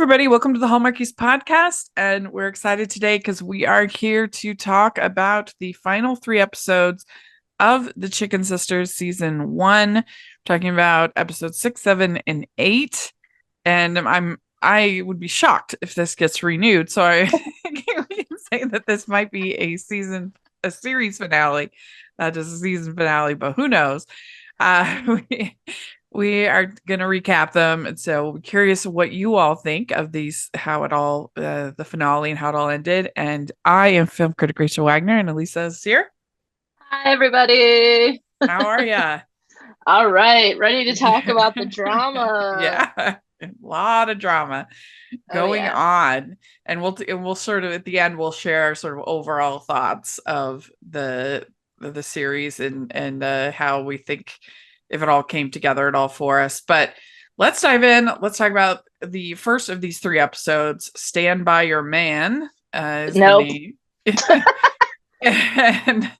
everybody. Welcome to the Hallmarkies podcast. And we're excited today because we are here to talk about the final 3 episodes of the Chicken Sisters season 1. Talking about episodes 6, 7, and 8. And I would be shocked if this gets renewed. So I can say that this might be a series finale, not just a season finale, but who knows? We are going to recap them. And so we're curious what you all think of these, how it all, the finale and how it all ended. And I am film critic Rachel Wagner, and Alysa is here. Hi, everybody. How are ya? All right. Ready to talk about the drama. Yeah. A lot of drama going on. And we'll sort of, at the end, we'll share our sort of overall thoughts of the series and how we think if it all came together at all for us. But let's dive in. Let's talk about the first of these 3 episodes, Stand By Your Man. Is nope. the name. And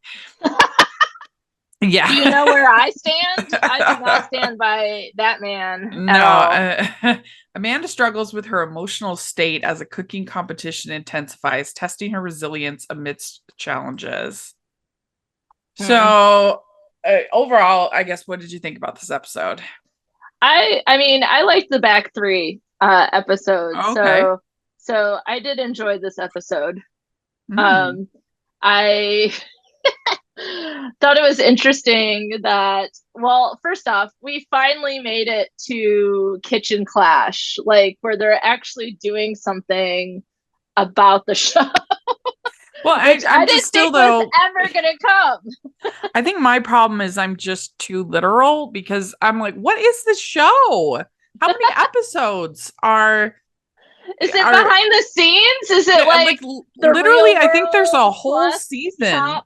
yeah. Do you know where I stand? I do not stand by that man. No. Amanda struggles with her emotional state as a cooking competition intensifies, testing her resilience amidst challenges. So overall, I guess, what did you think about this episode? I mean, I liked the back 3 episodes. Okay. So I did enjoy this episode. I thought it was interesting that, well, first off, we finally made it to Kitchen Clash, like where they're actually doing something about the show. Well, I didn't think was ever gonna come. I think my problem is I'm just too literal because I'm like, what is this show? How many episodes are? Is it behind the scenes? Is it like literally? I think there's a whole season.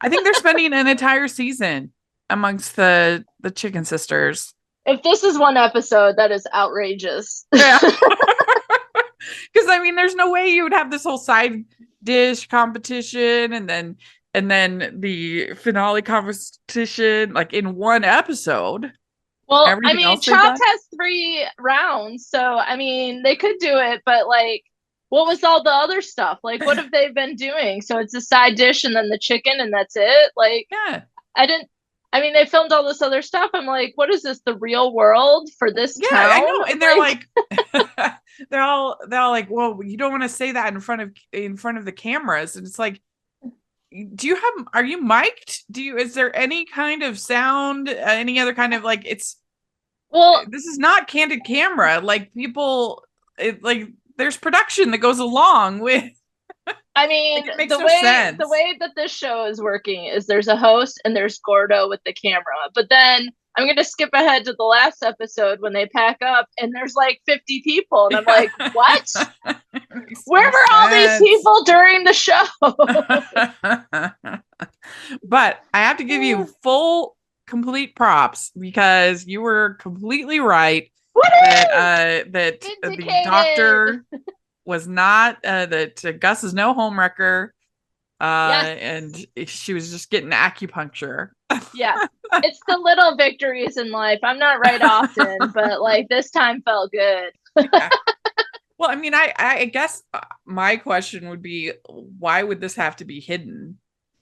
I think they're spending an entire season amongst the Chicken Sisters. If this is one episode, that is outrageous. Yeah. Because I mean, there's no way you would have this whole side dish competition and then the finale competition like in one episode. Well, I mean, Chopped has 3 rounds, so I mean, they could do it, but like, what was all the other stuff? Like, what have they been doing? So it's a side dish and then the chicken and that's it? Like, yeah. I mean, they filmed all this other stuff. I'm like, what is this, the real world for this town? I know. And they're like they're all like, well, you don't want to say that in front of the cameras. And it's like, are you mic'd? Is there any kind of sound, any other kind of like, this is not candid camera. Like there's production that goes along with. I mean, the way that this show is working is there's a host and there's Gordo with the camera. But then I'm going to skip ahead to the last episode when they pack up and there's like 50 people. And I'm like, what? Where were all these people during the show? But I have to give you full, complete props because you were completely right that the doctor was not that Gus is no homewrecker, and she was just getting acupuncture. Yeah, it's the little victories in life. I'm not right often, but like this time felt good. Yeah. Well, I mean, I guess my question would be, why would this have to be hidden?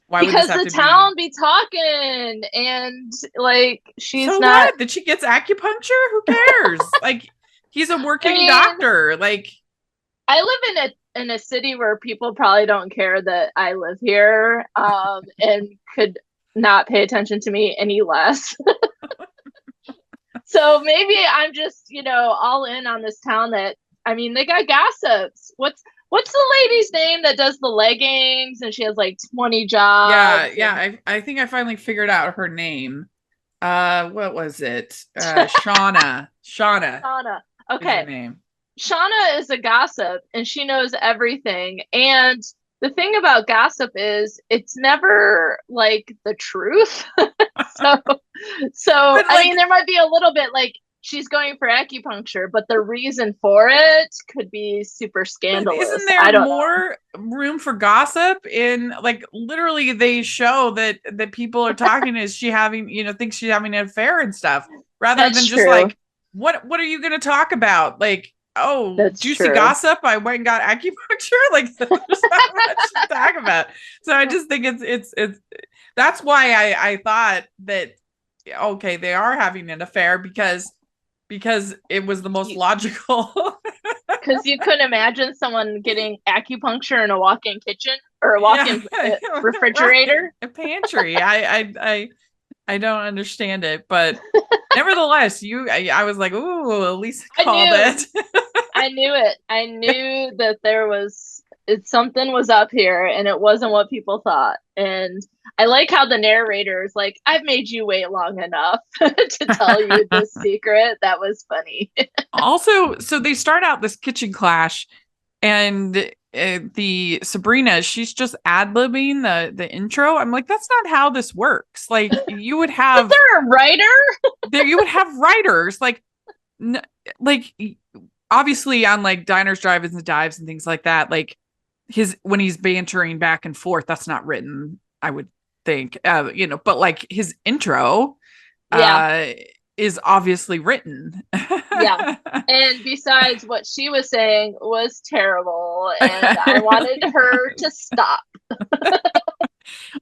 Why because would this the town be talking and like she's so not. What? That she gets acupuncture? Who cares? Like he's a working doctor. Like. I live in a city where people probably don't care that I live here, and could not pay attention to me any less. So maybe I'm just, all in on this town that, I mean, they got gossips. What's the lady's name that does the leggings and she has like 20 jobs? Yeah. I think I finally figured out her name. What was it? Shauna. Okay. Her name. Shauna is a gossip and she knows everything. And the thing about gossip is it's never like the truth. So I mean, there might be a little bit like she's going for acupuncture, but the reason for it could be super scandalous. Isn't there more room for gossip in like literally they show that people are talking is she having, thinks she's having an affair and stuff rather than just like, what are you going to talk about? Like, oh, That's juicy true. gossip. I went and got acupuncture. Like there's not much to talk about. So I just think it's that's why I thought that okay, they are having an affair because it was the most logical. Because you couldn't imagine someone getting acupuncture in a walk-in kitchen or a Yeah, walk-in right. refrigerator. A pantry. I don't understand it, but nevertheless, I was like, ooh, Lisa I called knew, it. I knew it. I knew that something was up here, and it wasn't what people thought. And I like how the narrator is like, "I've made you wait long enough to tell you this secret." That was funny. Also, so they start out this kitchen clash, and the Sabrina, she's just ad-libbing the intro. I'm like, that's not how this works. Like Is there a writer? you would have writers like obviously on like diners, drive-ins, and dives and things like that. Like his when he's bantering back and forth, that's not written, I would think. But like his intro Yeah, uh is obviously written. yeah. And besides, what she was saying was terrible, and I wanted her to stop.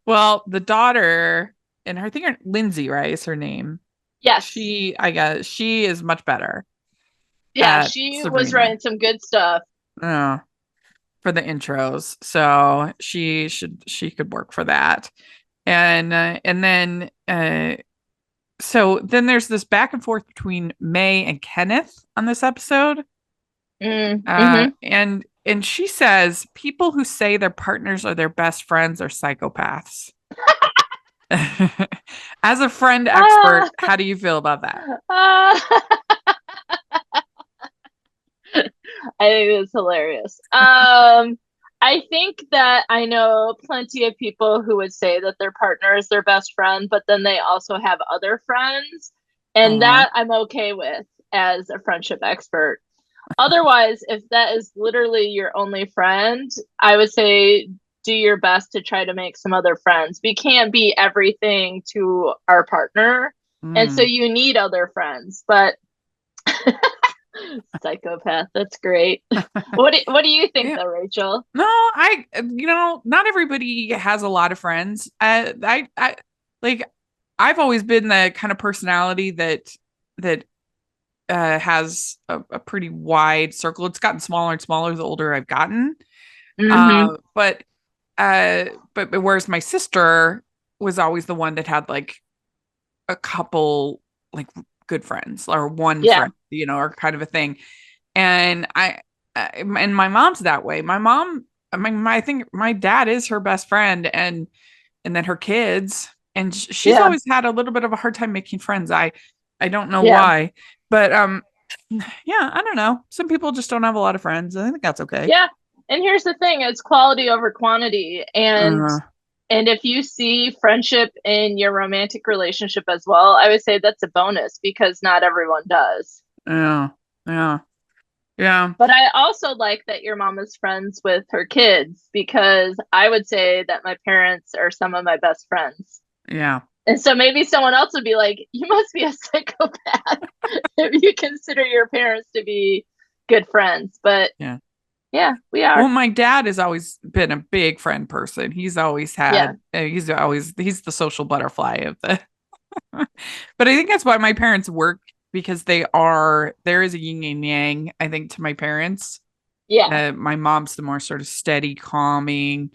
Well, the daughter and her, I think Lindsay, right, is her name. Yes. I guess she is much better Yeah, at she was Sabrina. writing some good stuff. uh, for the intros, so she could work for that. And then so then there's this back and forth between May and Kenneth on this episode. Mm-hmm. And she says people who say their partners are their best friends are psychopaths. As a friend expert, Ah, how do you feel about that? ah. I think it's hilarious. I think that I know plenty of people who would say that their partner is their best friend, but then they also have other friends, and Uh-huh. that I'm okay with as a friendship expert. Otherwise, if that is literally your only friend, I would say do your best to try to make some other friends. We can't be everything to our partner, and so Mm. you need other friends. But psychopath, that's great. What do you think Yeah. though, Rachel? No, not everybody has a lot of friends. I like I've always been the kind of personality that has a pretty wide circle. It's gotten smaller and smaller the older I've gotten. Mm-hmm. Uh, but but whereas my sister was always the one that had like a couple like good friends or one Yeah, friend, or kind of a thing. And and my mom's that way. My mom, I think my dad is her best friend, and then her kids, and she's yeah, always had a little bit of a hard time making friends. I don't know yeah, why, but yeah, I don't know. Some people just don't have a lot of friends. I think that's okay. yeah. And here's the thing, it's quality over quantity. Uh, And if you see friendship in your romantic relationship as well, I would say that's a bonus because not everyone does. yeah, yeah, yeah, But I also like that your mom is friends with her kids because I would say that my parents are some of my best friends. yeah, And so maybe someone else would be like, you must be a psychopath if you consider your parents to be good friends. But yeah. yeah, we Well, are. my dad has always been a big friend person. He's always Yeah. he's the social butterfly of the. But I think that's why my parents work, because there is a yin and yang, I think, to my parents. Yeah. My mom's the more sort of steady, calming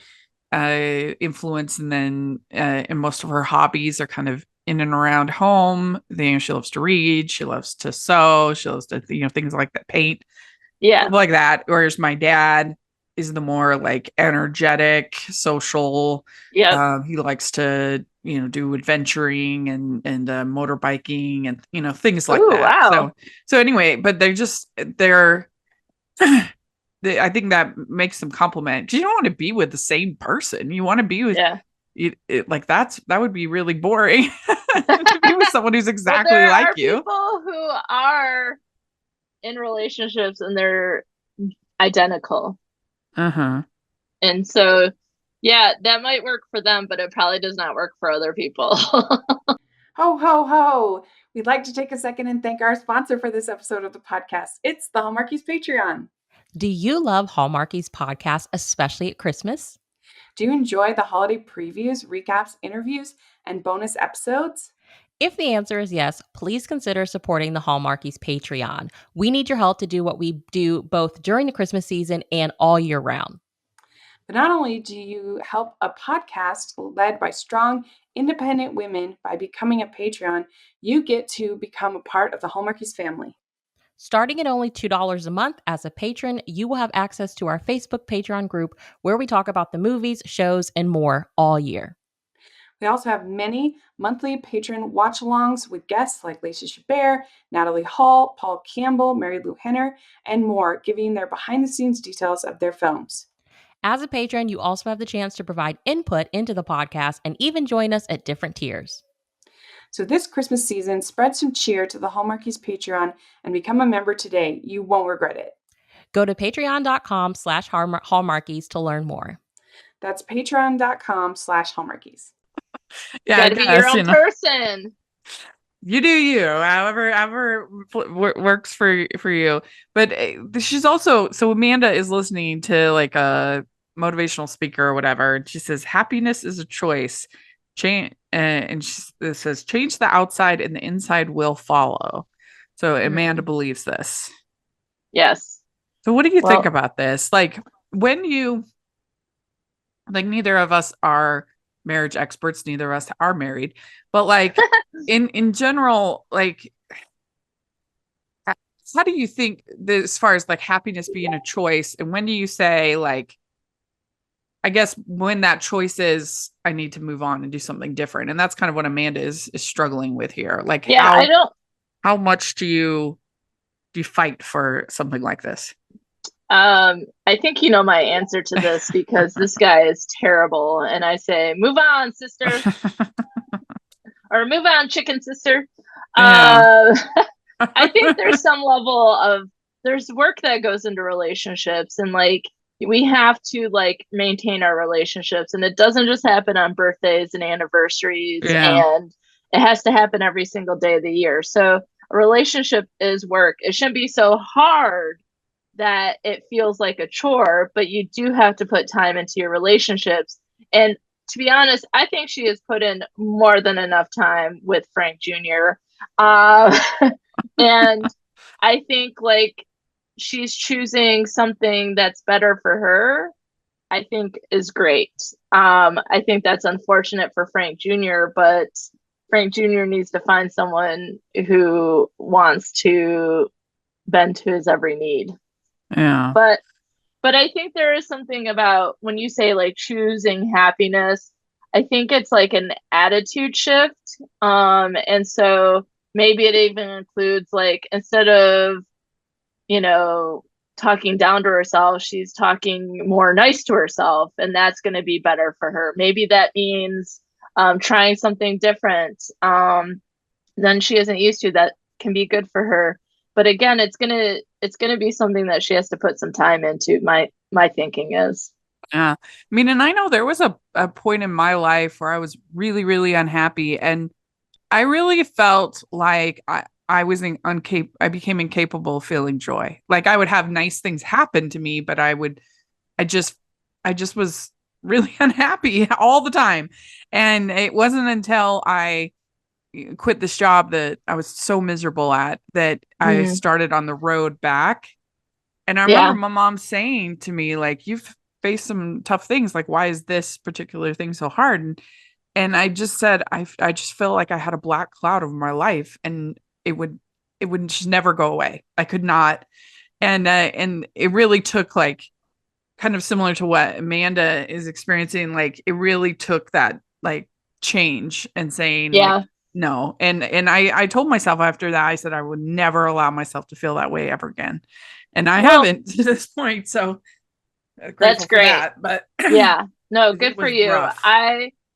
influence, and then and most of her hobbies are kind of in and around home. She loves to read, she loves to sew, she loves to things like that, paint, Yeah. stuff like that. Whereas my dad is the more like energetic, social. Yep. He likes to do adventuring and motorbiking and things like Ooh, that. wow. So anyway, but they're I think that makes them complement. 'Cause you don't want to be with the same person. You want to be with Yeah. like that would be really boring to be with someone who's Well, exactly there like are you. people who are in relationships and they're identical. Uh-huh. And so, yeah, that might work for them, but it probably does not work for other people. Ho, ho, ho! We'd like to take a second and thank our sponsor for this episode of the podcast. It's the Hallmarkies Patreon. Do you love Hallmarkies podcast, especially at Christmas? Do you enjoy the holiday previews, recaps, interviews, and bonus episodes? If the answer is yes, please consider supporting the Hallmarkies Patreon. We need your help to do what we do both during the Christmas season and all year round. But not only do you help a podcast led by strong, independent women by becoming a Patreon, you get to become a part of the Hallmarkies family. Starting at only $2 a month as a patron, you will have access to our Facebook Patreon group where we talk about the movies, shows, and more all year. We also have many monthly patron watch-alongs with guests like Lacey Chabert, Natalie Hall, Paul Campbell, Mary Lou Henner, and more, giving their behind-the-scenes details of their films. As a patron, you also have the chance to provide input into the podcast and even join us at different tiers. So this Christmas season, spread some cheer to the Hallmarkies Patreon and become a member today. You won't regret it. Go to patreon.com/Hallmarkies to learn more. That's patreon.com/Hallmarkies. Yeah, gotta be your own person. You do you, however works for you. But she's also, so Amanda is listening to like a motivational speaker or whatever. And she says, happiness is a choice. Change, and it says, change the outside and the inside will follow. So Amanda believes this. Yes. So what do you think about this? Like when you, like neither of us are marriage experts, neither of us are married, but like in general, like how do you think this, as far as like happiness being a choice, and when do you say, like, I guess when that choice is I need to move on and do something different? And that's kind of what Amanda is struggling with here. Like how much do you fight for something like this? I think you know my answer to this because this guy is terrible. And I say, move on, sister. Or move on, chicken sister. Yeah. I think there's some level of, there's work that goes into relationships, and like we have to like maintain our relationships, and it doesn't just happen on birthdays and anniversaries, and it has to happen every single day of the year. So a relationship is work. It shouldn't be so hard that it feels like a chore, but you do have to put time into your relationships. And to be honest, I think she has put in more than enough time with Frank Jr. And I think like she's choosing something that's better for her, I think is great. I think that's unfortunate for Frank Jr., but Frank Jr. needs to find someone who wants to bend to his every need. Yeah. But I think there is something about when you say like choosing happiness, I think it's like an attitude shift. And so maybe it even includes like, instead of, you know, talking down to herself, she's talking more nice to herself, and that's going to be better for her. Maybe that means trying something different than she isn't used to, that can be good for her. But again, it's gonna be something that she has to put some time into. My thinking is. Yeah. I mean, and I know there was a point in my life where I was really, really unhappy, and I really felt like I became incapable of feeling joy. Like I would have nice things happen to me, but I just was really unhappy all the time. And it wasn't until I quit this job that I was so miserable at that I started on the road back. And I remember my mom saying to me, like, you've faced some tough things. Like, why is this particular thing so hard? And I just said, I just felt like I had a black cloud over my life, and it wouldn't just never go away. I could not. And it really took, like, kind of similar to what Amanda is experiencing. Like, it really took that like change and saying, like, no. And I told myself after that, I said I would never allow myself to feel that way ever again. And I haven't to this point. So that's great. That, but yeah, no, good for you. Rough.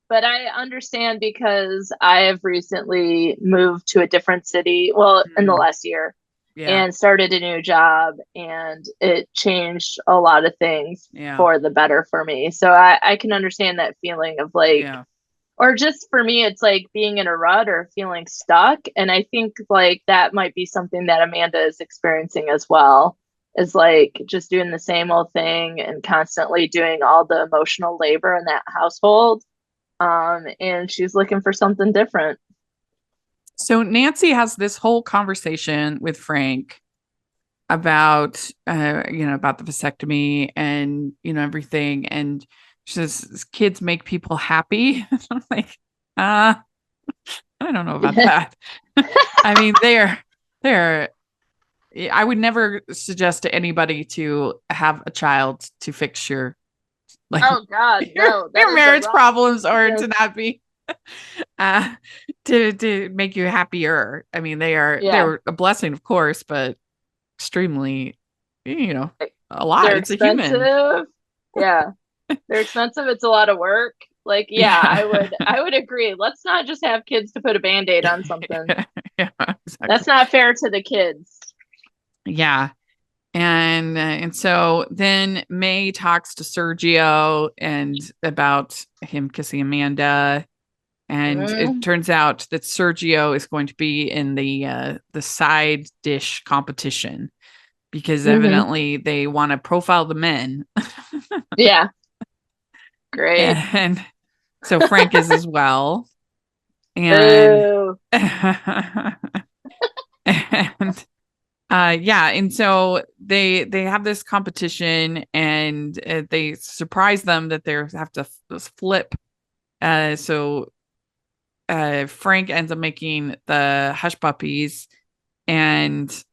But I understand because I have recently moved to a different city, well, in the last year, and started a new job, and it changed a lot of things for the better for me. So I can understand that feeling of like, or just for me, it's like being in a rut or feeling stuck. And I think like that might be something that Amanda is experiencing as well, is like just doing the same old thing and constantly doing all the emotional labor in that household. And she's looking for something different. So Nancy has this whole conversation with Frank about about the vasectomy and everything, and she says kids make people happy. I'm like, I don't know about that. I mean, they're I would never suggest to anybody to have a child to fix your like Oh God, no, that your is marriage wrong. problems, or Yes. to not be uh to make you happier. I mean, Yeah, they're a blessing, of course, but extremely, a lot. they're It's a human. expensive. Yeah, they're expensive. It's a lot of work. Like, yeah, Yeah. I would agree. Let's not just have kids to put a band-aid on something. Yeah, That's exactly. not fair to the kids. Yeah. And so then May talks to Sergio and about him kissing Amanda, and it Mm, turns out that Sergio is going to be in the side dish competition because hmm. evidently they want to profile the men. Yeah, great. And so Frank is as well. And Boo. and yeah, and so they have this competition, and they surprise them that they have to flip. So Frank ends up making the hush puppies, and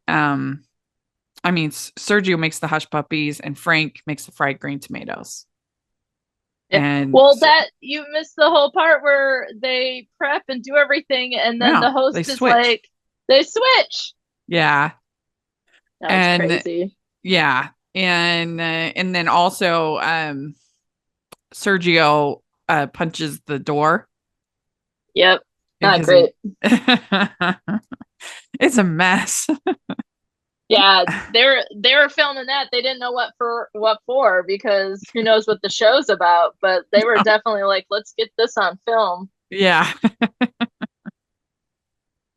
I mean Sergio makes the hush puppies, and Frank makes the fried green tomatoes. Yeah. And Well, so, that you missed the whole part where they prep and do everything, and then yeah, the they host is switch. like, they switch. Yeah, That was and crazy. yeah, and then also Sergio punches the door Yep. Not because he great. it's a mess. Yeah, they were filming that. They didn't know what for because who knows what the show's about, but they were definitely like, let's get this on film. Yeah.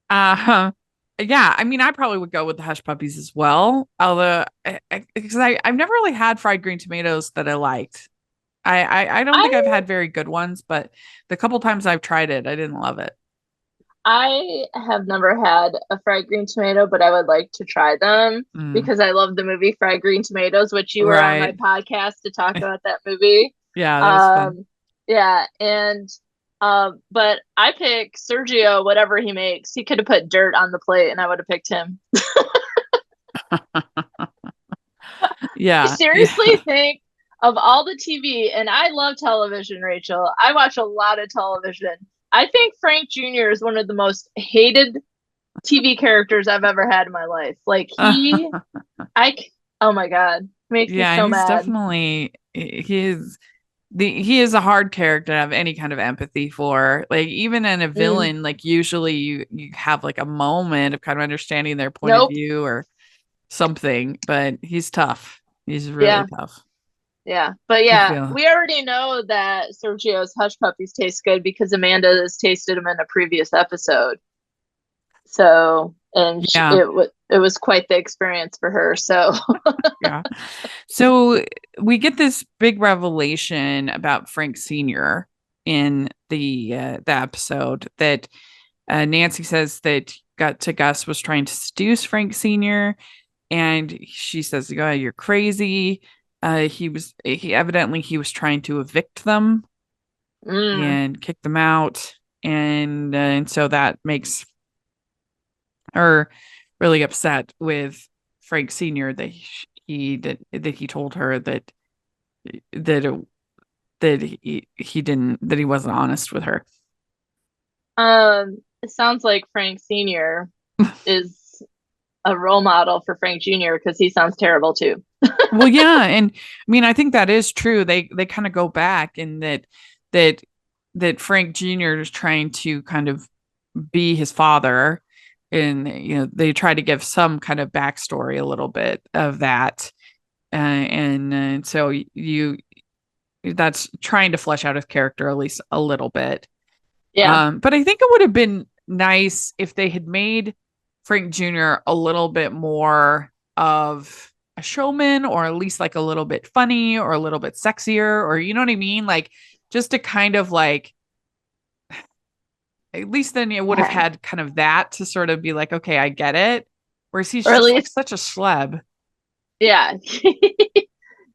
Uh, yeah, I mean, I probably would go with the hush puppies as well. Although, because I've never really had fried green tomatoes that I liked. I don't think I've I had very good ones, but the couple times I've tried it, I didn't love it. I have never had a fried green tomato, but I would like to try them Mm, because I love the movie Fried Green Tomatoes, which you were on my right. podcast to talk about that movie. Yeah, that was fun. Um, yeah, and but I pick Sergio, whatever he makes. He could have put dirt on the plate, and I would have picked him. I Yeah, seriously yeah. think of all the TV, and I love television, Rachel. I watch a lot of television. I think Frank Jr. is one of the most hated TV characters I've ever had in my life. Like I, oh my God, makes me Yeah, so he's mad. definitely he is a hard character to have any kind of empathy for. Like even in a Mm, villain, like usually you have like a moment of kind of understanding their point of nope. view or something, but he's tough. He's really Yeah, tough. yeah. But I yeah, feel. we already know that Sergio's hush puppies taste good because Amanda has tasted them in a previous episode. So, and Yeah, it was quite the experience for her. So, yeah. So we get this big revelation about Frank Sr. in the episode that Nancy says that got to Gus was trying to seduce Frank Sr. And she says, "Oh, you're crazy." He evidently he was trying to evict them mm, and kick them out, and so that makes her really upset with Frank Sr. that that he told her that it, that he didn't that he wasn't honest with her. it sounds like Frank Sr. is a role model for Frank Jr. because he sounds terrible too. Well, yeah, and I mean, I think that is true. They kind of go back in that that Frank Jr. is trying to kind of be his father, and they try to give some kind of backstory, a little bit of that, and so you that's trying to flesh out his character at least a little bit. Yeah. But I think it would have been nice if they had made Frank Jr. a little bit more of a showman, or at least like a little bit funny or a little bit sexier, or you know what I mean? Like just to kind of like, at least then it would have had kind of that to sort of be like, okay, I get it. Whereas he's Or at just like least, such a schleb, yeah. you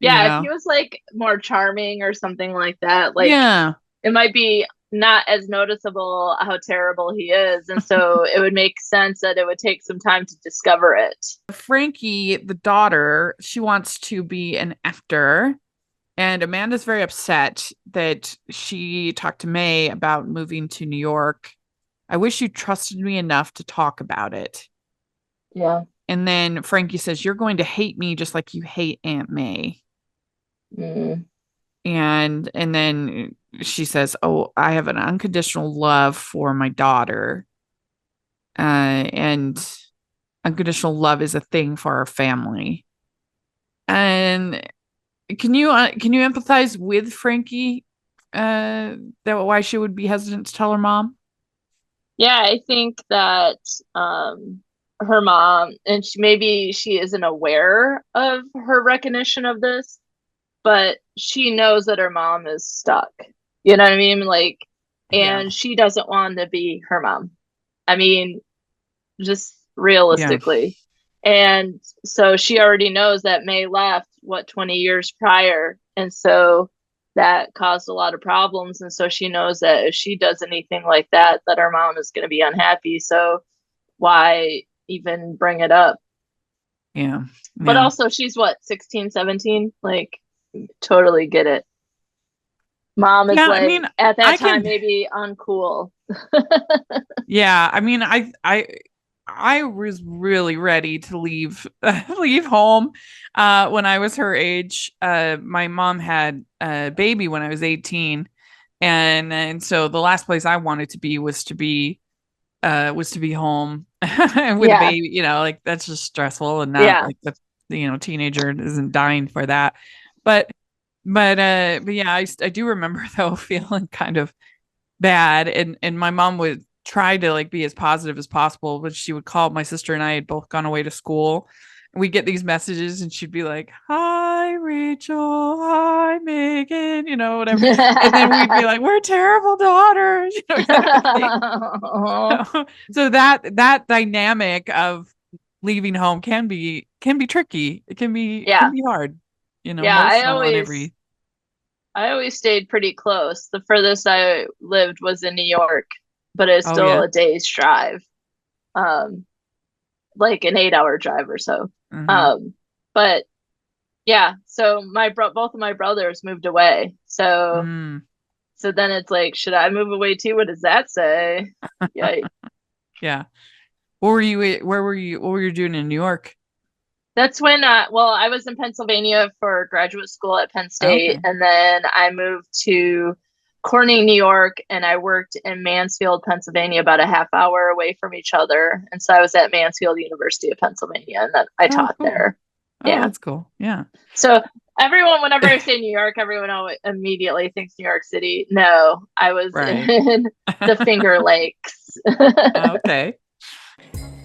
Yeah, if he know? was like more charming or something like that, like Yeah. it might be not as noticeable how terrible he is. And so it would make sense that it would take some time to discover it. Frankie, the daughter, she wants to be an actor. And Amanda's very upset that she talked to May about moving to New York. I wish you trusted me enough to talk about it. Yeah. And then Frankie says, you're going to hate me just like you hate Aunt May. Mm. And then she says, oh, I have an unconditional love for my daughter. And unconditional love is a thing for our family. And can you empathize with Frankie, that why she would be hesitant to tell her mom? Yeah, I think that her mom, and maybe she isn't aware of her recognition of this, but she knows that her mom is stuck. You know what I mean? Like, Yeah. and she doesn't want to be her mom. I mean, just Yeah. realistically. And so she already knows that May left, 20 years prior. And so that caused a lot of problems. And so she knows that if she does anything like that, that her mom is going to be unhappy. So why even bring it up? Yeah. But Yeah. also, she's what, 16, 17? Like, totally get it. Mom is Yeah. I like, mean, at that I time, can, maybe uncool. yeah. I mean, I was really ready to leave, leave home, when I was her age. My mom had a baby when I was 18. And so the last place I wanted to be was to be home with a Yeah. baby, like that's just stressful, and not Yeah. like the teenager isn't dying for that. But but yeah, I do remember though feeling kind of bad, and my mom would try to like be as positive as possible, but she would call. My sister and I had both gone away to school, and we get these messages, and she'd be like, "Hi Rachel, hi Megan," whatever. And then we'd be like, "We're terrible daughters," kind of thing. So that dynamic of leaving home can be tricky. It can Yeah. be hard, Yeah, emotional on every. I always stayed pretty close. The furthest I lived was in New York, but it's Oh still yeah. a day's drive. Um, like an 8-hour drive or so. Hmm. But yeah, so both of my brothers moved away. So Mm. then it's like, should I move away too? What does that say? Yeah. Yeah. What were you doing in New York? That's when, well, I was in Pennsylvania for graduate school at Penn State, Okay. and then I moved to Corning, New York, and I worked in Mansfield, Pennsylvania, about a half hour away from each other. And so I was at Mansfield University of Pennsylvania, and then I Oh, taught cool. there. Oh, Yeah. that's cool. Yeah. So everyone, whenever I say New York, everyone immediately thinks New York City. No, I was Right. in the Finger Lakes. Okay.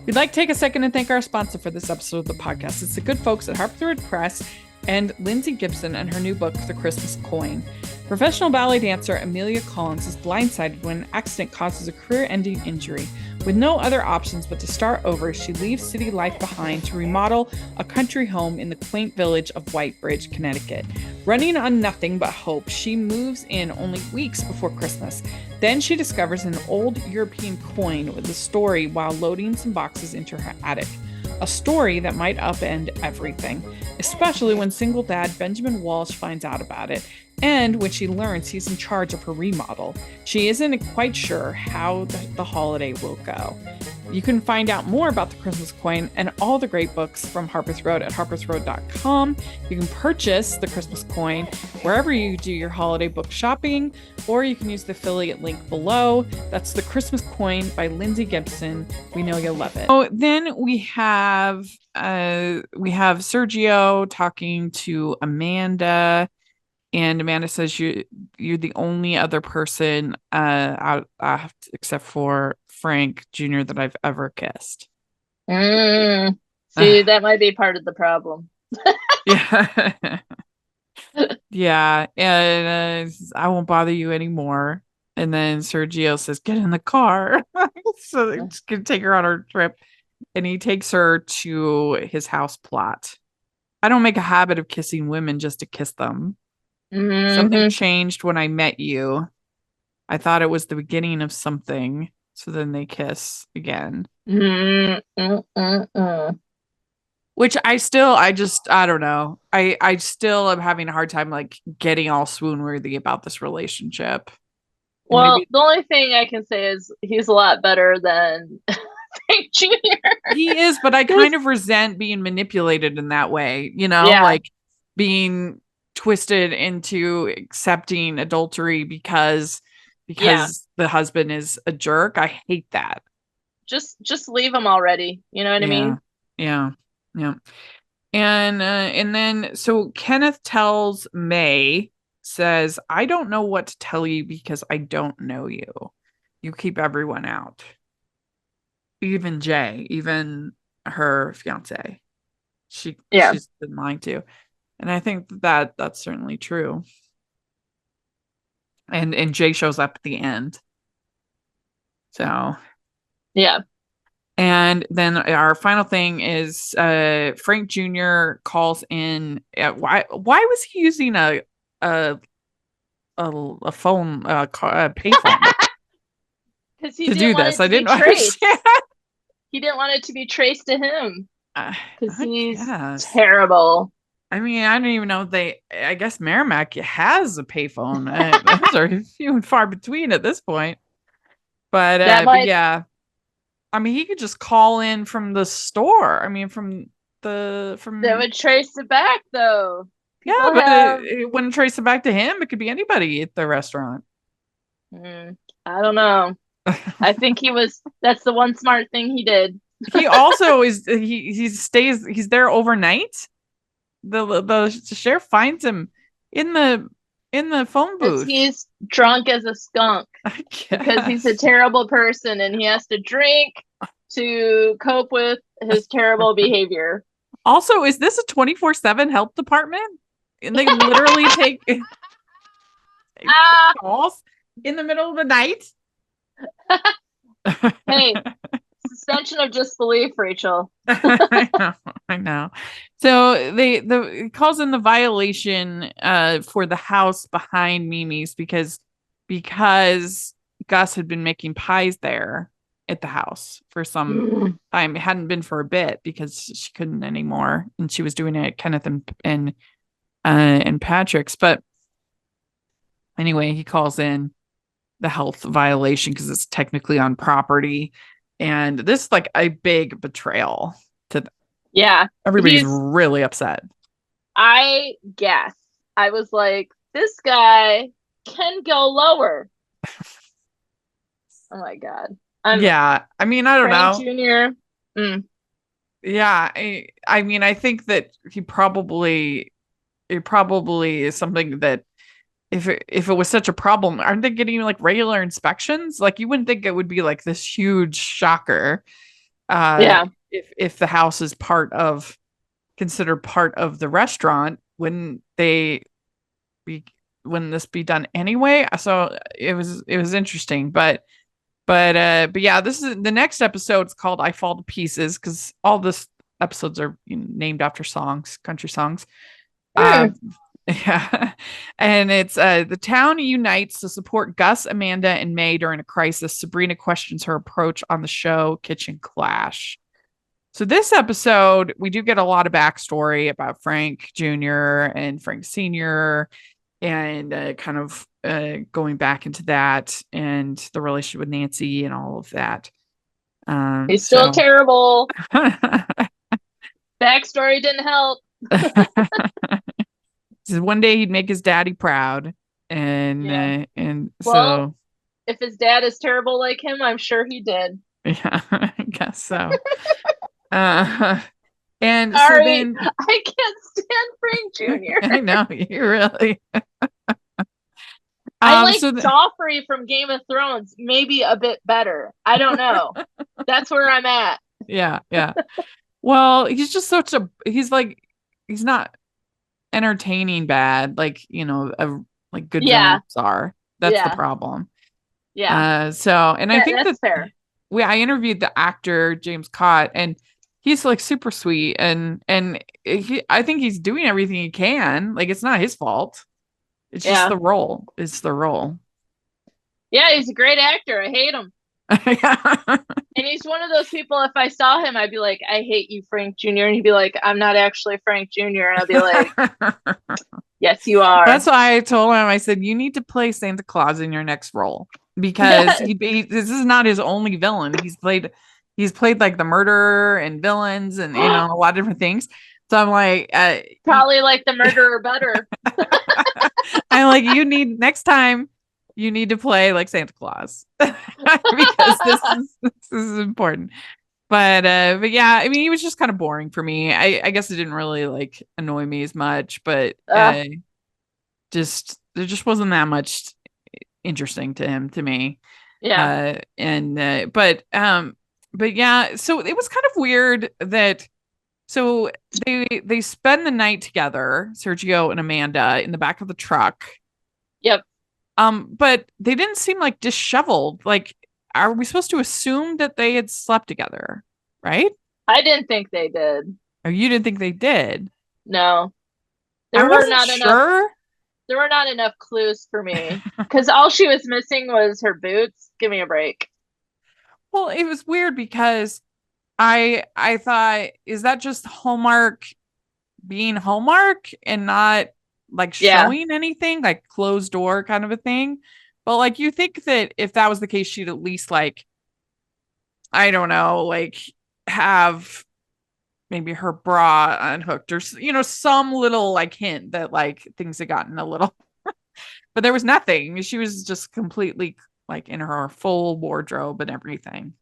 We'd like to take a second and thank our sponsor for this episode of the podcast. It's the good folks at Harpthroat Press and Lindsay Gibson and her new book, The Christmas Coin. Professional ballet dancer Amelia Collins is blindsided when an accident causes a career-ending injury. With no other options but to start over, she leaves city life behind to remodel a country home in the quaint village of Whitebridge, Connecticut. Running on nothing but hope, she moves in only weeks before Christmas. Then she discovers an old European coin with a story while loading some boxes into her attic. A story that might upend everything, especially when single dad Benjamin Walsh finds out about it, and when she learns he's in charge of her remodel. She isn't quite sure how the holiday will go. You can find out more about The Christmas Coin and all the great books from Harper's Road at harpersroad.com. You can purchase The Christmas Coin wherever you do your holiday book shopping, or you can use the affiliate link below. That's The Christmas Coin by Lindsay Gibson. We know you'll love it. So then we have Sergio talking to Amanda, And Amanda says you're the only other person except for Frank Jr. that I've ever kissed. See, that might be part of the problem. Yeah. Yeah. And I won't bother you anymore. And then Sergio says, get in the car. So they're just going to take her on her trip. And he takes her to his house plot. I don't make a habit of kissing women just to kiss them. Something changed when I met you. I thought it was the beginning of something. So then they kiss again. Which I don't know. I still am having a hard time like getting all swoon worthy about this relationship. Well, the only thing I can say is he's a lot better than Frank Jr. He is, but I kind of resent being manipulated in that way, Yeah. like being twisted into accepting adultery because the husband is a jerk. I hate that. Just leave him already. You know what I mean? Yeah. And then so Kenneth tells May, says, I don't know what to tell you because I don't know you. You keep everyone out. Even Jay, even her fiance. She's been lying to. And I think that's certainly true. And Jay shows up at the end. So yeah. And then our final thing is Frank Jr. calls in. Why was he using a phone, a payphone Because he to didn't do want this? it I to be didn't traced. understand. He didn't want it to be traced to him because he's guess. terrible. I mean, I don't even know if I guess Merrimack has a payphone. Those are few and far between at this point. But yeah. I mean, he could just call in from the store. I mean, that would trace it back, though. People but it wouldn't trace it back to him. It could be anybody at the restaurant. I don't know. I think that's the one smart thing he did. He also he's there overnight. The sheriff finds him in the phone booth. He's drunk as a skunk because he's a terrible person and he has to drink to cope with his terrible behavior. Also, is this a 24/7 help department? And they literally take calls in the middle of the night? Hey, suspension of disbelief, Rachel. I know. So it calls in the violation for the house behind Mimi's because Gus had been making pies there at the house for some time. It hadn't been for a bit because she couldn't anymore, and she was doing it at Kenneth and Patrick's. But anyway, he calls in the health violation because it's technically on property, and this is like a big betrayal to them. Yeah, everybody's really upset. I guess I was like, this guy can go lower. Oh my god. Yeah, I mean, I don't know. Jr. Yeah, I mean, I think that it probably is something that if it was such a problem, aren't they getting like regular inspections? Like you wouldn't think it would be like this huge shocker. If the house is considered part of the restaurant, wouldn't this be done anyway? So it was interesting, but yeah, this is the next episode. It's called I Fall to Pieces because all this episodes are named after country songs. Yeah. And it's the town unites to support Gus, Amanda, and May during a crisis. Sabrina questions her approach on the show Kitchen Clash. So this episode, we do get a lot of backstory about Frank Jr. and Frank Sr. and kind of going back into that and the relationship with Nancy and all of that. He's still terrible. Backstory didn't help. One day he'd make his daddy proud, and so if his dad is terrible like him, I'm sure he did. Yeah, I guess so. And sorry, so then I can't stand Frank Jr. I know you really. I like So Joffrey from Game of Thrones maybe a bit better. I don't know. That's where I'm at. yeah, yeah. Well, he's just he's like, he's not entertaining bad, like, like good Yeah, villains are. That's the yeah, problem. yeah. And I think that That's fair. I interviewed the actor James Cott, and he's like super sweet, and I think he's doing everything he can. Like, it's not his fault. It's just Yeah. the role. It's the role. Yeah, he's a great actor. I hate him. Yeah. And he's one of those people, if I saw him, I'd be like, I hate you, Frank Jr. And he'd be like, I'm not actually Frank Jr. And I'd be like, yes, you are. That's why I told him, I said, you need to play Santa Claus in your next role, because this is not his only villain. He's played like the murderer and villains and, a lot of different things. So I'm like, Probably like the murderer better. I'm like, next time you need to play like Santa Claus, because this is important. But yeah, I mean, he was just kind of boring for me. I guess it didn't really like annoy me as much, but there just wasn't that much interesting to him, to me. Yeah. But yeah, so it was kind of weird that, so they spend the night together, Sergio and Amanda, in the back of the truck. Yep. But they didn't seem like disheveled. Like, are we supposed to assume that they had slept together, right? I didn't think they did. Or you didn't think they did? No. I wasn't sure. There were not enough clues for me. Because all she was missing was her boots. Give me a break. Well, it was weird because I thought, is that just Hallmark being Hallmark and not like showing anything, like closed door kind of a thing? But like, you think that if that was the case, she'd at least, like, I don't know, like, have maybe her bra unhooked, or some little like hint that like things had gotten a little. But there was nothing. She was just completely like in her full wardrobe and everything.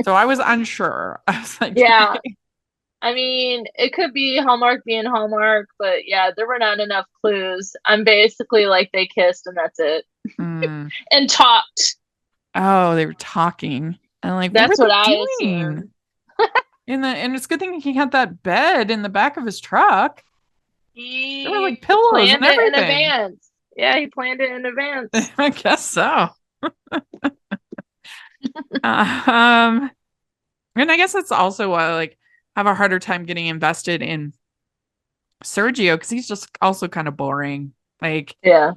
So I was unsure. I was like, Yeah. I mean, it could be Hallmark being Hallmark, but yeah, there were not enough clues. I'm basically like, they kissed and that's it. mm. And talked. Oh, they were talking. And like, what were That's what they I doing? assumed. And it's a good thing he had that bed in the back of his truck. There were He like pillows and planned it in everything. advance. Yeah, he planned it in advance. I guess so. um, and I guess that's also why I like have a harder time getting invested in Sergio, because he's just also kind of boring. Like, Yeah.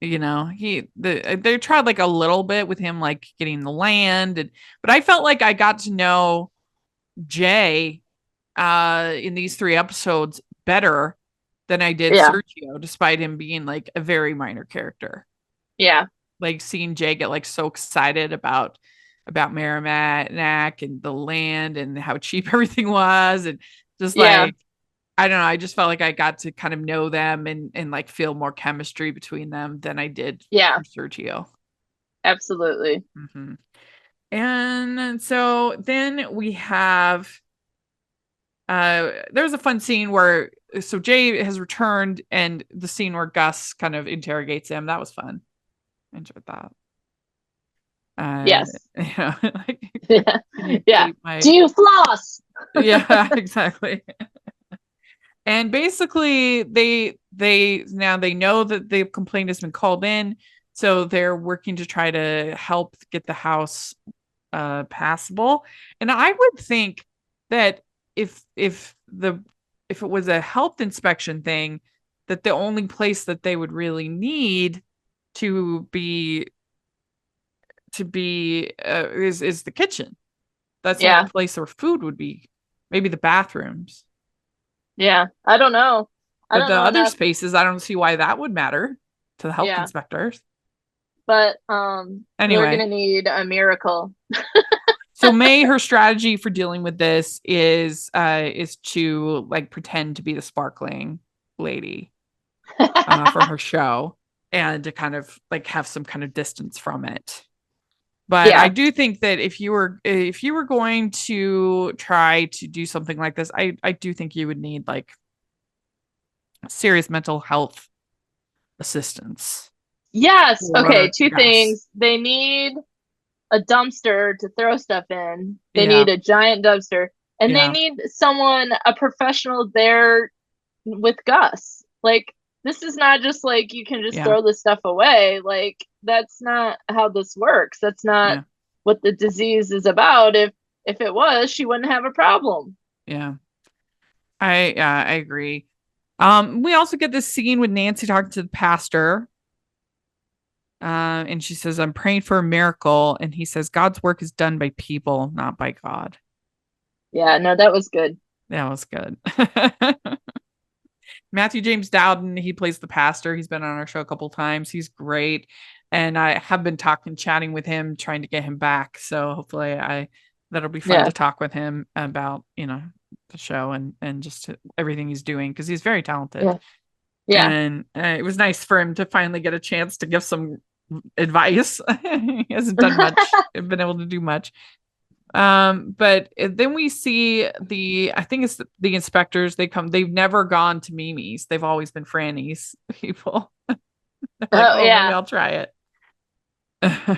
they tried like a little bit with him, like getting the land, but I felt like I got to know Jay in these 3 episodes better than I did Sergio, despite him being like a very minor character. Yeah. Like, seeing Jay get like so excited about Merrimack and the land and how cheap everything was, and just like, I don't know, I just felt like I got to kind of know them and like feel more chemistry between them than I did for Sergio. Absolutely. Mm-hmm. And so then we have there was a fun scene where, so Jay has returned, and the scene where Gus kind of interrogates him. That was fun. I enjoyed that. Yes. Like, yeah. Do you floss? Yeah, exactly. And basically they now they know that the complaint has been called in, so they're working to try to help get the house passable. And I would think that if it was a health inspection thing, that the only place that they would really need to be is the kitchen. That's the only place where food would be. Maybe the bathrooms. Yeah, I don't know. But the other spaces, I don't see why that would matter to the health inspectors. But anyway, we're gonna need a miracle. So May, her strategy for dealing with this is to like pretend to be the sparkling lady for her show, and to kind of like have some kind of distance from it. But I do think that if you were going to try to do something like this, I do think you would need like serious mental health assistance. Yes. Okay. For Two Gus. things. They need a dumpster to throw stuff in. They Yeah. need a giant dumpster. And they Yeah. need someone, a professional there with Gus. Like, this is not just like you can just Yeah. throw this stuff away. Like, that's not how this works. That's not Yeah. what the disease is about. If it was, she wouldn't have a problem. Yeah. I agree. We also get this scene with Nancy talking to the pastor. And she says, I'm praying for a miracle. And he says, God's work is done by people, not by God. Yeah, no, that was good. That was good. Matthew James Dowden, he plays the pastor. He's been on our show a couple times. He's great. And I have been chatting with him, trying to get him back. So hopefully that'll be fun Yeah. to talk with him about, the show and just everything he's doing, because he's very talented. Yeah. Yeah. And it was nice for him to finally get a chance to give some advice. He hasn't done much, been able to do much. But then we see I think it's the inspectors. They've never gone to Mimi's. They've always been Franny's people. Like, maybe Yeah. I'll try it. Well,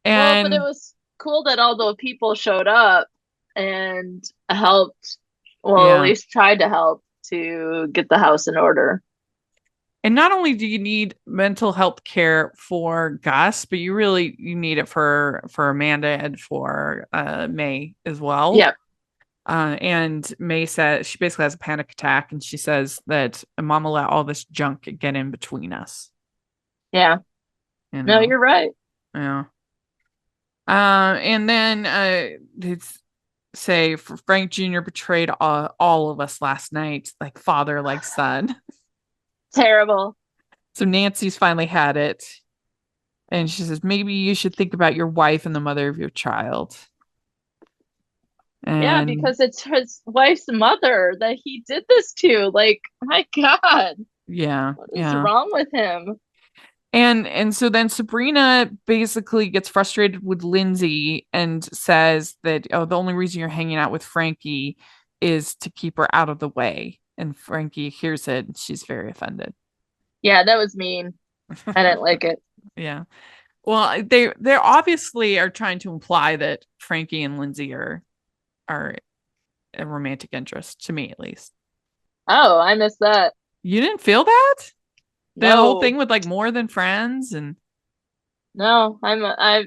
but it was cool that all the people showed up and helped, well, at least tried to help to get the house in order. And not only do you need mental health care for Gus, but you need it for Amanda and for May as well. Yep. And May says she basically has a panic attack, and she says that Mama let all this junk get in between us. Yeah. No, you're right. Yeah. And then it's say Frank Jr. betrayed all of us last night, like father, like son. Terrible. So Nancy's finally had it. And she says, maybe you should think about your wife and the mother of your child. And yeah, because it's his wife's mother that he did this to. Like, my God. Yeah. What is wrong with him? And so then Sabrina basically gets frustrated with Lindsay and says that, the only reason you're hanging out with Frankie is to keep her out of the way. And Frankie hears it and she's very offended. Yeah, that was mean. I didn't like it. Yeah. Well, they obviously are trying to imply that Frankie and Lindsay are a romantic interest, to me at least. Oh, I missed that. You didn't feel that? The No. whole thing with like more than friends and no, I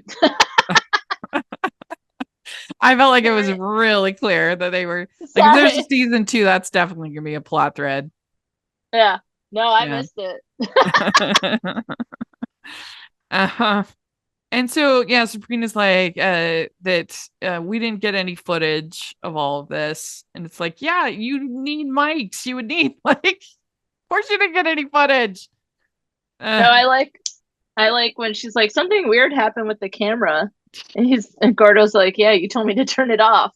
felt like it was really clear that they were like, if there's a season 2, that's definitely gonna be a plot thread. Yeah. No, I missed it. And so Sabrina's like that we didn't get any footage of all of this, and it's like, yeah, you need mics. You would need of course you didn't get any footage. No, I like when she's like, something weird happened with the camera, and Gordo's like, yeah, you told me to turn it off.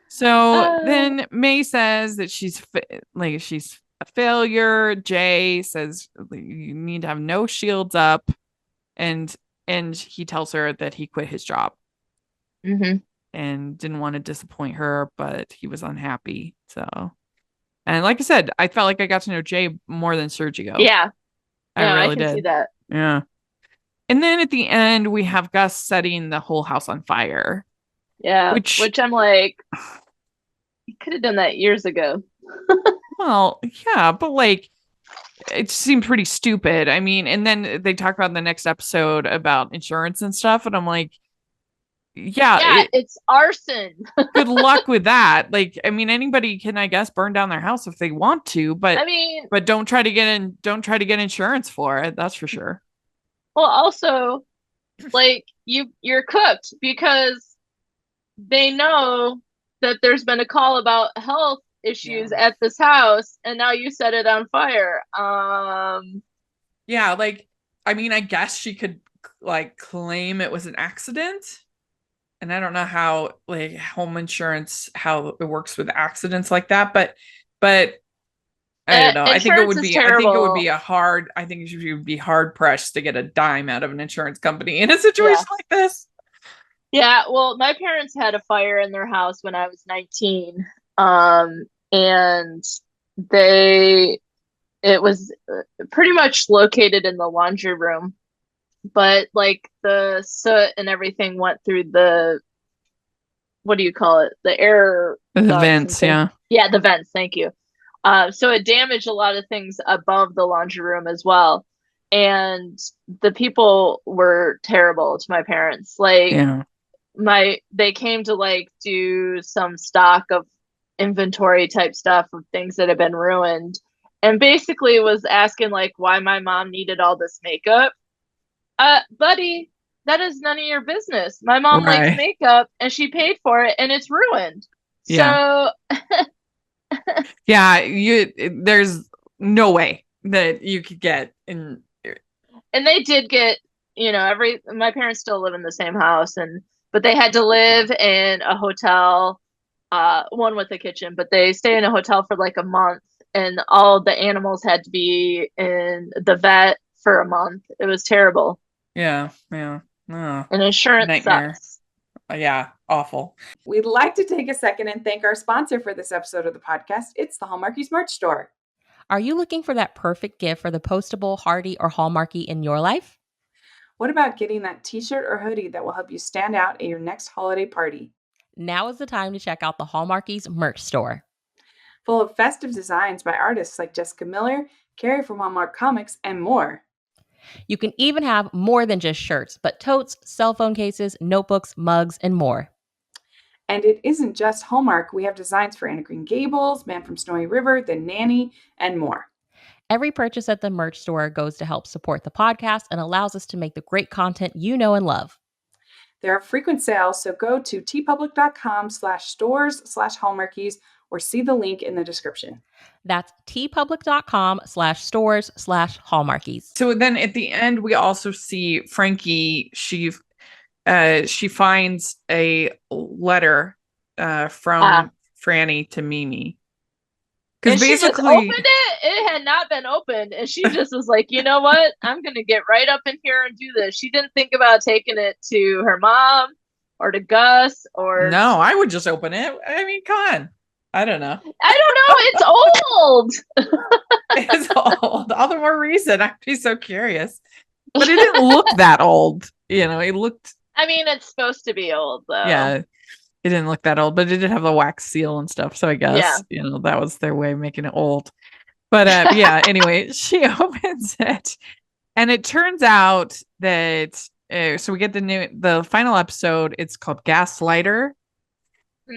So then May says that she's a failure. Jay says you need to have no shields up, and he tells her that he quit his job. Mm-hmm. And didn't want to disappoint her, but he was unhappy. So, and like I said, I felt like I got to know Jay more than Sergio. Yeah, I really can see that. Yeah. And then at the end, we have Gus setting the whole house on fire. Yeah, which I'm like, you could have done that years ago. Well, yeah, but it seemed pretty stupid. I mean, and then they talk about in the next episode about insurance and stuff, and I'm like, yeah, it's arson. Good luck with that. I mean, anybody can, I guess, burn down their house if they want to, but don't try to get insurance for it. That's for sure. Well, also, you're cooked because they know that there's been a call about health issues at this house, and now you set it on fire. Yeah, I mean, I guess she could claim it was an accident. And I don't know how home insurance, how it works with accidents like that, but I don't know. I think it would be you would be hard pressed to get a dime out of an insurance company in a situation like this. Yeah, well, my parents had a fire in their house when I was 19. And it was pretty much located in the laundry room, but like the soot and everything went through the, what do you call it? The air The ducts and vents, things. yeah. Yeah, the vents. Thank you. So it damaged a lot of things above the laundry room as well. And the people were terrible to my parents. Like Yeah. they came to like do some stock of inventory type stuff of things that had been ruined, and basically was asking like why my mom needed all this makeup. Buddy, that is none of your business. My mom likes Right. makeup and she paid for it and it's ruined. Yeah. So Yeah, there's no way that you could get in. and they did get, my parents still live in the same house, and but they had to live in a hotel, one with a kitchen, but they stay in a hotel for like a month, and all the animals had to be in the vet for a month. It was terrible. Yeah, yeah. Oh, And insurance nightmare. sucks. Yeah, awful. We'd like to take a second and thank our sponsor for this episode of the podcast. It's the Hallmarkies merch store. Are you looking for that perfect gift for the postable, Hardy, or Hallmarky in your life? What about getting that t-shirt or hoodie that will help you stand out at your next holiday party? Now is the time to check out the Hallmarkies merch store. Full of festive designs by artists like Jessica Miller, Carrie from Hallmark Comics, and more. You can even have more than just shirts, but totes, cell phone cases, notebooks, mugs, and more. And it isn't just Hallmark. We have designs for Anna Green Gables, Man from Snowy River, The Nanny, and more. Every purchase at the merch store goes to help support the podcast and allows us to make the great content you know and love. There are frequent sales, so go to tpublic.com/stores/hallmarkies or see the link in the description. That's tpublic.com/stores/hallmarkies. So then at the end, we also see Frankie. She finds a letter from Franny to Mimi. Because basically, she just opened it. It had not been opened, and she just was like, "You know what? I'm gonna get right up in here and do this." She didn't think about taking it to her mom or to Gus or. No, I would just open it. I mean, come on. I don't know. It's old. It's old. All the more reason I'd be so curious. But it didn't look that old. It looked. I mean, it's supposed to be old, though. Yeah. It didn't look that old, but it did have the wax seal and stuff. So I guess, that was their way of making it old. But yeah, anyway, she opens it and it turns out that, so we get the final episode. It's called Gaslighter.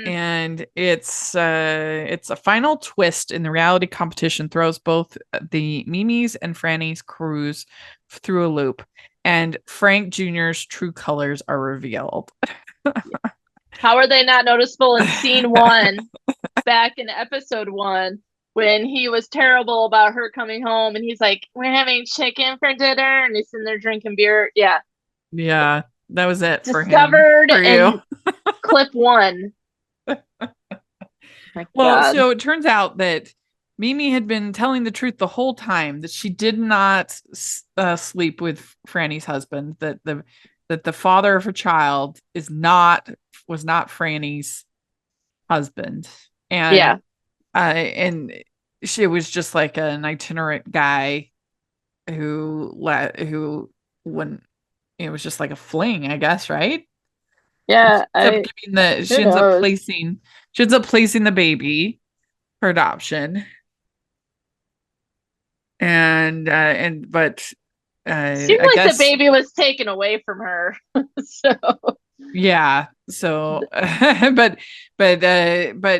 And it's a final twist in the reality competition, throws both the Mimi's and Franny's crews through a loop, and Frank Jr.'s true colors are revealed. How are they not noticeable in scene 1 back in episode 1 when he was terrible about her coming home and he's like, "We're having chicken for dinner," and he's sitting there drinking beer. Yeah, that was it for him. Discovered in clip 1. Well, so it turns out that Mimi had been telling the truth the whole time, that she did not sleep with Franny's husband, that the father of her child was not Franny's husband. And and she was just like an itinerant guy who when it was just like a fling, I guess, right? Yeah, she ends up placing the baby for adoption. But seemed like the baby was taken away from her. So yeah, so but Franny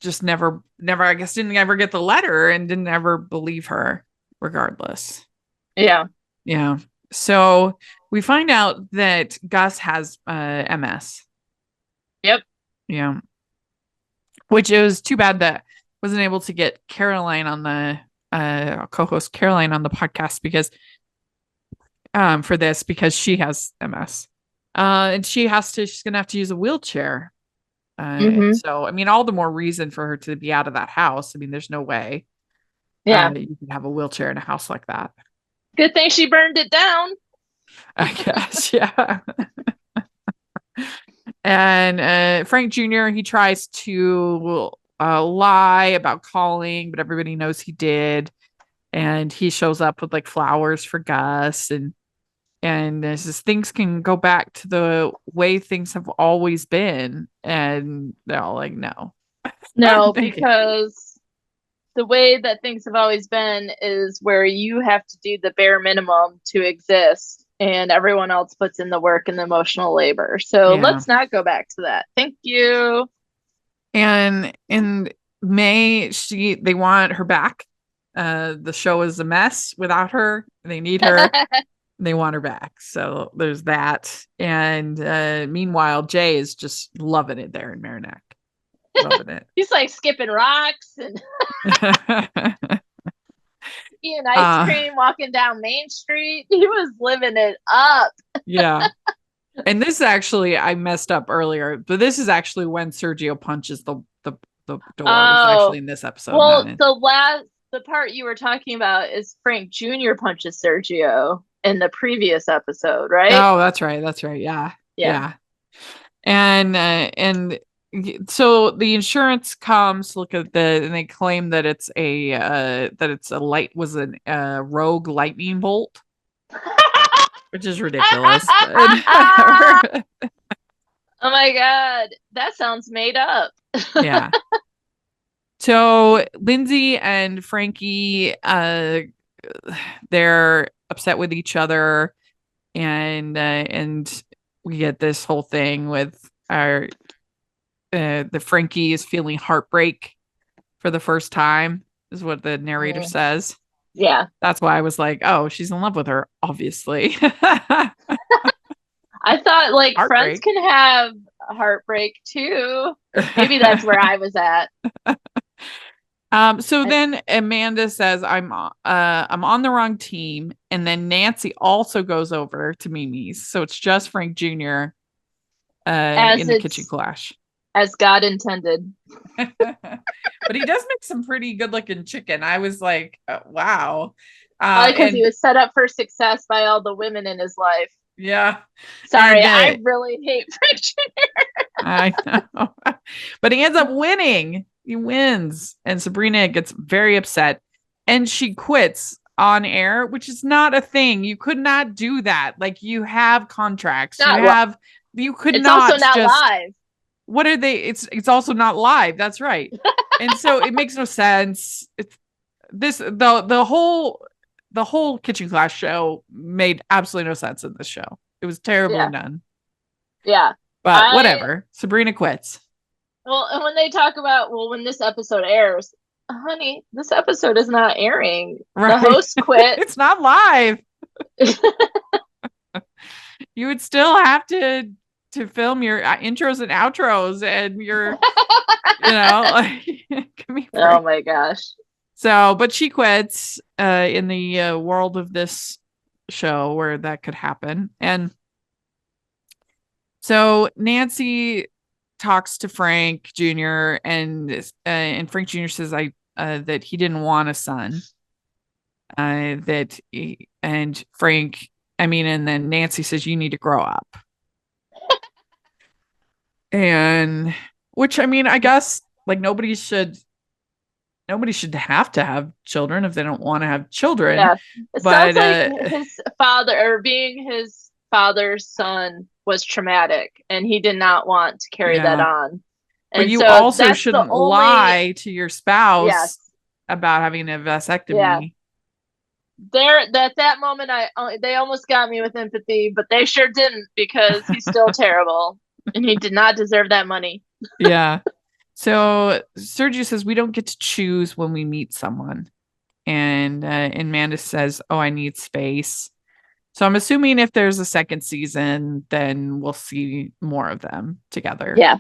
just never I guess didn't ever get the letter and didn't ever believe her regardless. Yeah. So we find out that Gus has MS. Yep. Yeah. Which it was too bad that wasn't able to get Caroline on the co-host Caroline on the podcast because for this, because she has MS. And she's gonna have to use a wheelchair. So I mean, all the more reason for her to be out of that house. I mean, there's no way you can have a wheelchair in a house like that. Good thing she burned it down, I guess. Yeah. And Frank Jr., he tries to lie about calling, but everybody knows he did. And he shows up with like flowers for Gus, and it's just things can go back to the way things have always been, and they're all like, no. No, Thank you. because the way that things have always been is where you have to do the bare minimum to exist, and everyone else puts in the work and the emotional labor. So Yeah. let's not go back to that. Thank you. And in May, they want her back. The show is a mess without her. They need her. They want her back. So there's that. And meanwhile, Jay is just loving it there in Merrimack. Loving it. He's like skipping rocks and eating ice cream, walking down Main Street. He was living it up. Yeah. And this actually, I messed up earlier, but this is actually when Sergio punches the door. It's actually in this episode. Well, the part you were talking about is Frank Jr. punches Sergio in the previous episode, right? Oh, that's right. That's right. Yeah. And so the insurance comes to look at and they claim that it's a rogue lightning bolt, which is ridiculous. Oh my God, that sounds made up. Yeah. So Lindsay and Frankie, they're upset with each other, and we get this whole thing with the Frankie is feeling heartbreak for the first time, is what the narrator says. Yeah. That's why I was like, oh, she's in love with her, obviously. I thought like Heartbreak. friends can have heartbreak too. Maybe that's where I was at. So then Amanda says, I'm on the wrong team. And then Nancy also goes over to Mimi's. So it's just Frank Jr. In the kitchen clash. As God intended. But he does make some pretty good looking chicken. I was like, wow. Because he was set up for success by all the women in his life. Yeah. Sorry, I really hate Frank Jr. I know. But he ends up winning. He wins. And Sabrina gets very upset. And she quits on air, which is not a thing. You could not do that. Like, you have contracts. You could it's not. It's also not live. What are they? It's also not live. That's right. And so it makes no sense. The whole kitchen clash show made absolutely no sense in this show. It was terribly done. Yeah. But whatever. Sabrina quits. Well, and when they talk about, when this episode airs, honey, this episode is not airing. Right. The host quit. It's not live. You would still have to film your intros and outros and your, oh my gosh. So, but she quits in the world of this show where that could happen. And so Nancy talks to Frank Jr. and Frank Jr. says that he didn't want a son. And then Nancy says, you need to grow up. And which, I guess, like, nobody should have to have children if they don't want to have children. Yeah. It sounds like his father, or being his father's son, was traumatic, and he did not want to carry that on. And but you also shouldn't lie to your spouse about having a vasectomy. Yeah. There, at that moment, they almost got me with empathy, but they sure didn't, because he's still terrible, and he did not deserve that money. Yeah. So Sergio says, we don't get to choose when we meet someone. And Amanda says, oh, I need space. So I'm assuming if there's a second season, then we'll see more of them together. Yeah.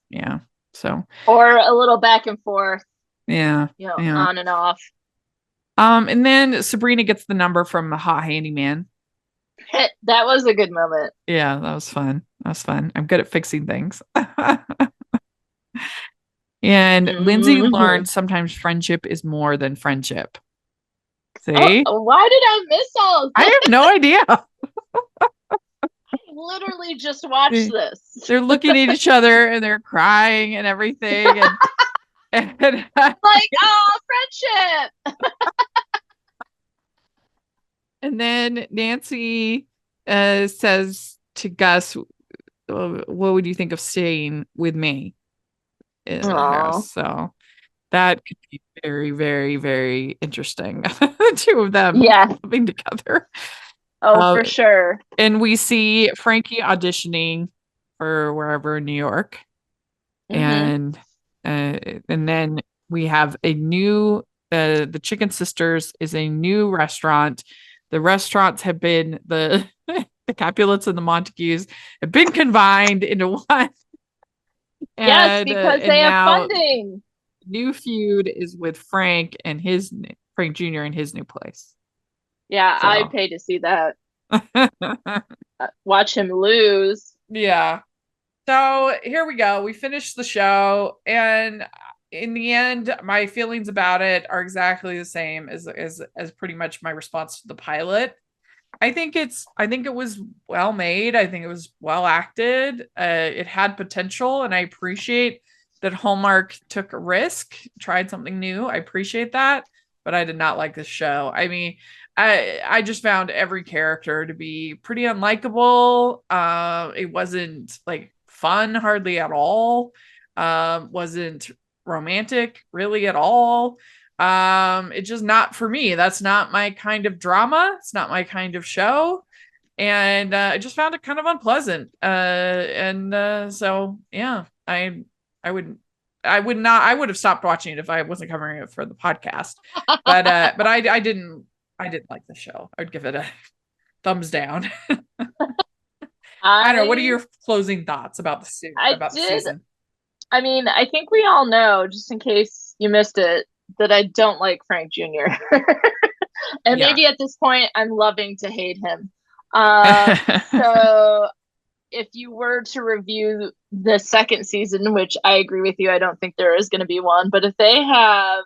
Yeah. So. Or a little back and forth. Yeah. On and off. And then Sabrina gets the number from a hot handyman. That was a good moment. Yeah, that was fun. I'm good at fixing things. And Lindsay learned sometimes friendship is more than friendship. See? Oh, why did I miss all of this? I have no idea. I literally just watched this. They're looking at each other and they're crying and everything. And And, Like, oh, friendship. and then Nancy says to Gus, what would you think of staying with me in the Oh, house? So that could be very, very, very interesting. The two of them yeah. living together. Oh, Uh, for sure. and we see Frankie auditioning for wherever in New York. Hmm. And then we have a new the Chicken Sisters is a new restaurant. The restaurants have been the Capulets and the Montagues have been combined into one. Yes, And because they and have now funding. new feud is with Frank and his Frank Jr. and his new place. Yeah, I So pay to see that. Watch him lose. yeah. So here we go. We finished the show, and in the end, my feelings about it are exactly the same as pretty much my response to the pilot. I think it was well made. I think it was well acted. It had potential, and I appreciate that Hallmark took a risk, tried something new. I appreciate that, but I did not like this show. I mean, I just found every character to be pretty unlikable. It wasn't like fun hardly at all. Wasn't romantic really at all. It's just not for me. That's not my kind of drama. It's not my kind of show. And I just found it kind of unpleasant. And so yeah, I would I would have stopped watching it if I wasn't covering it for the podcast. But I didn't like the show. I would give it a thumbs down. I don't know. What are I your closing thoughts about I about the did. season? I mean, I think we all know, just in case you missed it, that I don't like Frank Jr. And Yeah. maybe at this point, I'm loving to hate him. So if you were to review the second season, which I agree with you, I don't think there is going to be one, but if they have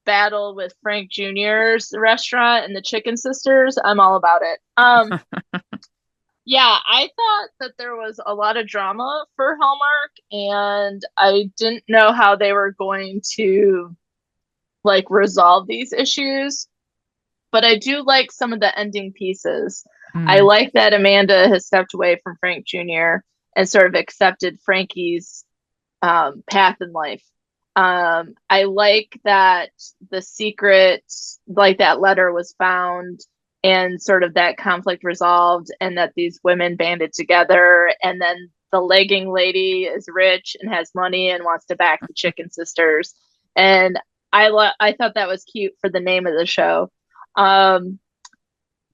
battle with Frank Jr.'s restaurant and the Chicken Sisters, I'm all about it. Yeah, I thought that there was a lot of drama for Hallmark, and I didn't know how they were going to like resolve these issues. But I do like some of the ending pieces. I Mm, like that Amanda has stepped away from Frank Jr. and sort of accepted Frankie's path in life. I like that the secret, like that letter was found and sort of that conflict resolved, and that these women banded together. And then the legging lady is rich and has money and wants to back the Chicken Sisters. And I thought that was cute for the name of the show. Um,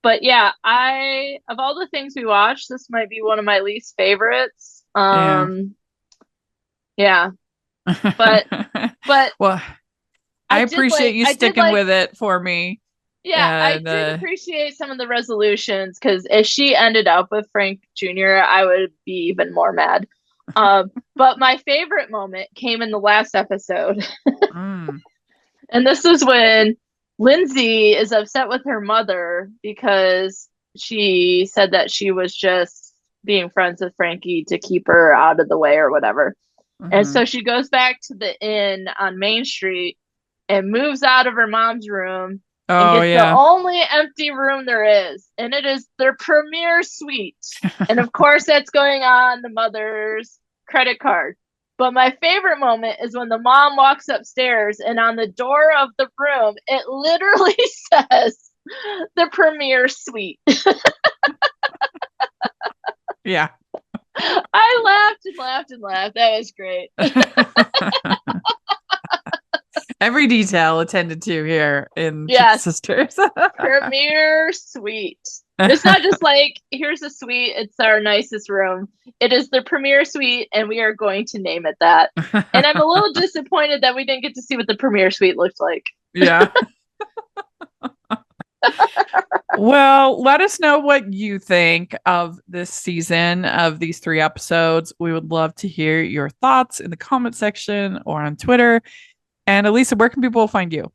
but yeah, I of all the things we watched, this might be one of my least favorites. yeah. Yeah, but but Well, I appreciate you I did sticking like with it for me. yeah, I And did appreciate some of the resolutions because if she ended up with Frank Jr., I would be even more mad. But my favorite moment came in the last episode. mm, And this is when Lindsay is upset with her mother because she said that she was just being friends with Frankie to keep her out of the way or whatever. And mhm. so she goes back to the inn on Main Street and moves out of her mom's room and Oh gets the yeah. only empty room there is. And it is their premier suite. And of course, that's going on the mother's credit card. But my favorite moment is when the mom walks upstairs and on the door of the room, it literally says the premier suite. Yeah. I laughed and laughed and laughed. That was great. Every detail attended to here in Chicken Yes, Sisters. premier suite. It's not just like, here's a suite, it's our nicest room. It is the premier suite, and we are going to name it that. And I'm a little disappointed that we didn't get to see what the premier suite looked like. Yeah. Well, let us know what you think of this season of these 3 episodes. We would love to hear your thoughts in the comment section or on Twitter. And Alysa, where can people find you?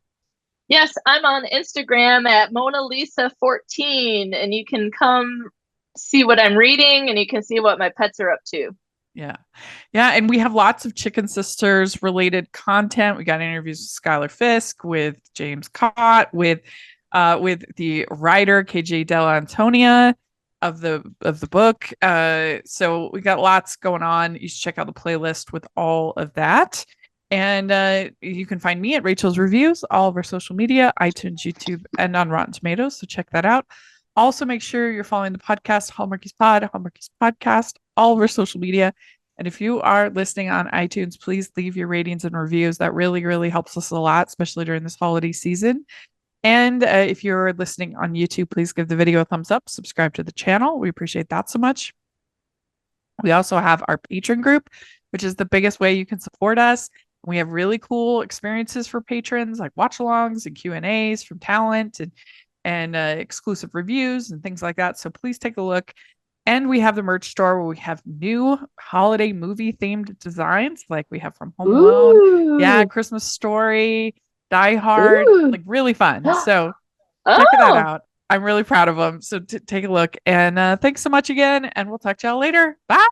Yes, I'm on Instagram at Mona Lisa 14, and you can come see what I'm reading and you can see what my pets are up to. Yeah. Yeah. And we have lots of Chicken Sisters related content. We got interviews with Skylar Fisk, with James Cott, with the writer KJ Della Antonia of the book. So we got lots going on. You should check out the playlist with all of that. And you can find me at Rachel's Reviews, all of our social media, iTunes, YouTube, and on Rotten Tomatoes. So check that out. Also, make sure you're following the podcast, Hallmarkies Pod, Hallmarkies Podcast, all of our social media. And if you are listening on iTunes, please leave your ratings and reviews. That really, really helps us a lot, especially during this holiday season. And if you're listening on YouTube, please give the video a thumbs up, subscribe to the channel. We appreciate that so much. We also have our patron group, which is the biggest way you can support us. We have really cool experiences for patrons, like watch-alongs and Q&As from talent and exclusive reviews and things like that. So please take a look. And we have the merch store where we have new holiday movie themed designs, like we have from Home Alone, yeah, Christmas Story, Die Hard, like really fun. So check that out. I'm really proud of them. So take a look. And thanks so much again. And we'll talk to y'all later. Bye.